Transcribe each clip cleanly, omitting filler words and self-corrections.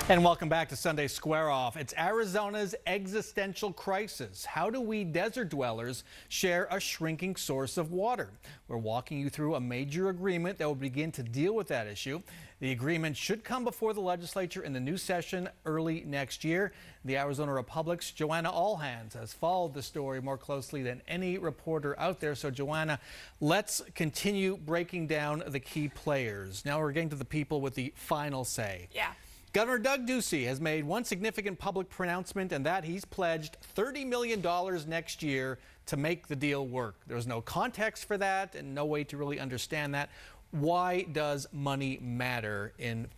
And welcome back to Sunday Square Off. It's Arizona's existential crisis. How do we desert dwellers share a shrinking source of water? We're walking you through a major agreement that will begin to deal with that issue. The agreement should come before the legislature in the new session early next year. The Arizona Republic's Joanna Allhands has followed the story more closely than any reporter out there. So, Joanna, let's continue breaking down the key players. Now we're getting to the people with the final say. Yeah. Governor Doug Ducey has made one significant public pronouncement, and that he's pledged $30 million next year to make the deal work. There's no context for that and no way to really understand that. Why does money matter in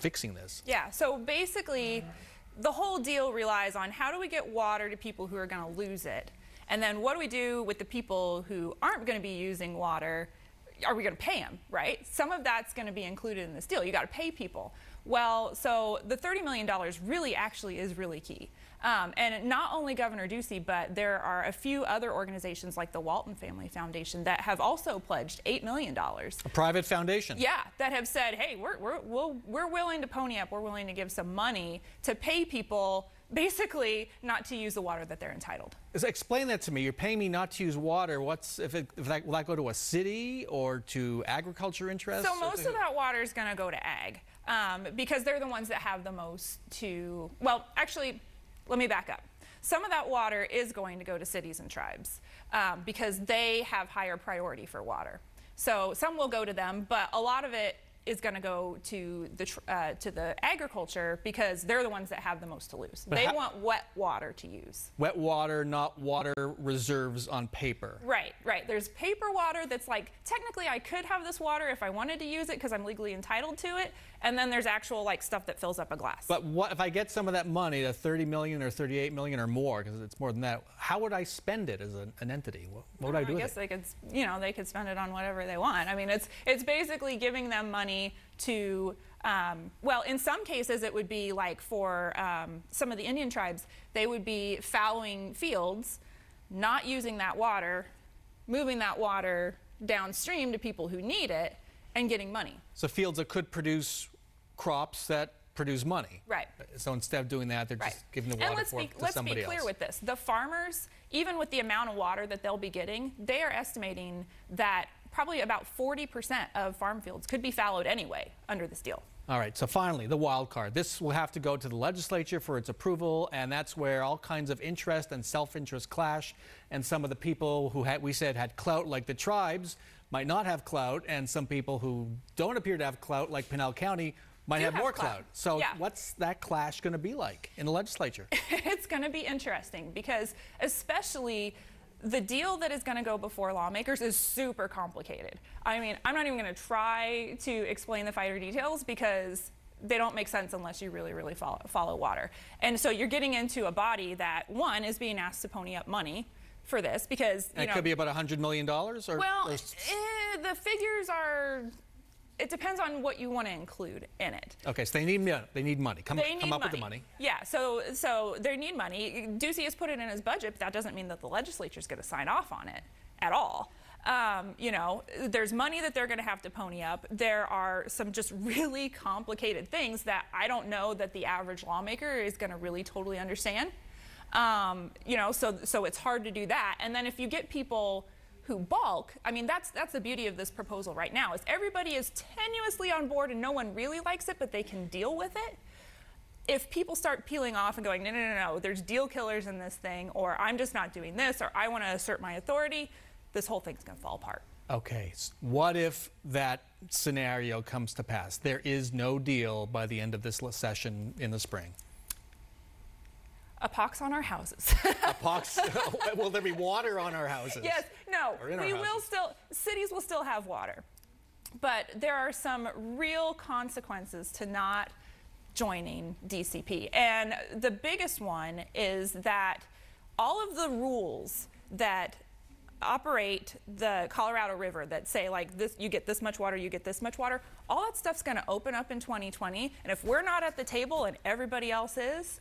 fixing this? Yeah, so basically the whole deal relies on how do we get water to people who are going to lose it? And then what do we do with the people who aren't going to be using water? Are we going to pay them, right? Some of that's going to be included in this deal. You got to pay people. Well, so the $30 million really actually is really key. And not only Governor Ducey, but there are a few other organizations like the Walton Family Foundation that have also pledged $8 million. A private foundation. Yeah, that have said, hey, we're willing to pony up. We're willing to give some money to pay people basically not to use the water that they're entitled. Explain that to me. You're paying me not to use water. Will that go to a city or to agriculture interests? So most of that water is going to go to ag because they're the ones that have the most to, well, actually, let me back up. Some of that water is going to go to cities and tribes because they have higher priority for water. So some will go to them, but a lot of it is going to go to the agriculture because they're the ones that have the most to lose. But they want wet water to use. Wet water, not water reserves on paper. Right, right. There's paper water that's like, technically I could have this water if I wanted to use it because I'm legally entitled to it. And then there's actual like stuff that fills up a glass. But what if I get some of that money, the 30 million or 38 million or more, because it's more than that, how would I spend it as an entity? What would I do with it? I guess they could, they could spend it on whatever they want. I mean, it's basically giving them money to, well, in some cases it would be like for some of the Indian tribes, they would be fallowing fields, not using that water, moving that water downstream to people who need it, and getting money. So fields that could produce crops that produce money. Right. So instead of doing that, they're just giving the water to somebody else. Let's be clear with this. The farmers, even with the amount of water that they'll be getting, they are estimating that probably about 40% of farm fields could be fallowed anyway under this deal. All right, so finally, the wild card. This will have to go to the legislature for its approval, and that's where all kinds of interest and self-interest clash, and some of the people who we said had clout, like the tribes, might not have clout, and some people who don't appear to have clout, like Pinal County, might have more clout. So yeah. What's that clash going to be like in the legislature? It's going to be interesting because especially the deal that is going to go before lawmakers is super complicated. I mean, I'm not even going to try to explain the finer details because they don't make sense unless you really, really follow water. And so you're getting into a body that, one, is being asked to pony up money for this because, it could be about $100 million? Or the figures are... It depends on what you want to include in it. Okay, so they need money. Come up with the money. Yeah, so they need money. Ducey has put it in his budget, but that doesn't mean that the legislature is going to sign off on it at all. There's money that they're going to have to pony up. There are some just really complicated things that I don't know that the average lawmaker is going to really totally understand. So it's hard to do that. And then if you get people who balk, I mean, that's the beauty of this proposal right now, is everybody is tenuously on board and no one really likes it, but they can deal with it. If people start peeling off and going, no, there's deal killers in this thing, or I'm just not doing this, or I want to assert my authority, this whole thing's going to fall apart. Okay, what if that scenario comes to pass? There is no deal by the end of this session in the spring. A pox on our houses. A pox? Will there be water on our houses? Yes, no, cities will still have water. But there are some real consequences to not joining DCP. And the biggest one is that all of the rules that operate the Colorado River that say like this, you get this much water, you get this much water, all that stuff's going to open up in 2020. And if we're not at the table and everybody else is,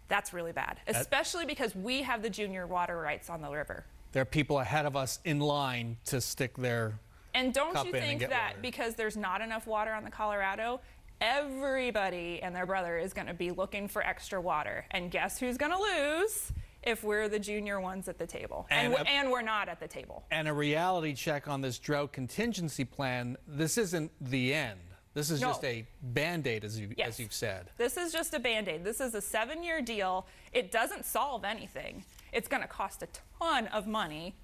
that's really bad, especially because we have the junior water rights on the river. There are people ahead of us in line to stick their And don't you think that because there's not enough water on the Colorado, everybody and their brother is going to be looking for extra water. And guess who's going to lose? If we're the junior ones at the table. And we're not at the table. And a reality check on this drought contingency plan, this isn't the end. This is just a Band-Aid, as you've said. This is just a Band-Aid. This is a 7-year deal. It doesn't solve anything. It's going to cost a ton of money,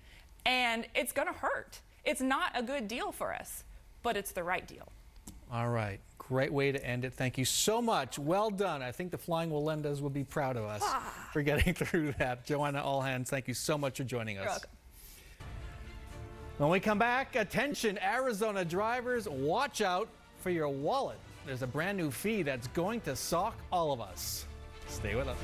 and it's going to hurt. It's not a good deal for us, but it's the right deal. All right. Great way to end it. Thank you so much. Well done. I think the Flying Walendas will be proud of us for getting through that. Joanna Allhands, thank you so much for joining us. You're welcome. When we come back, attention, Arizona drivers, watch out for your wallet. There's a brand new fee that's going to sock all of us. Stay with us.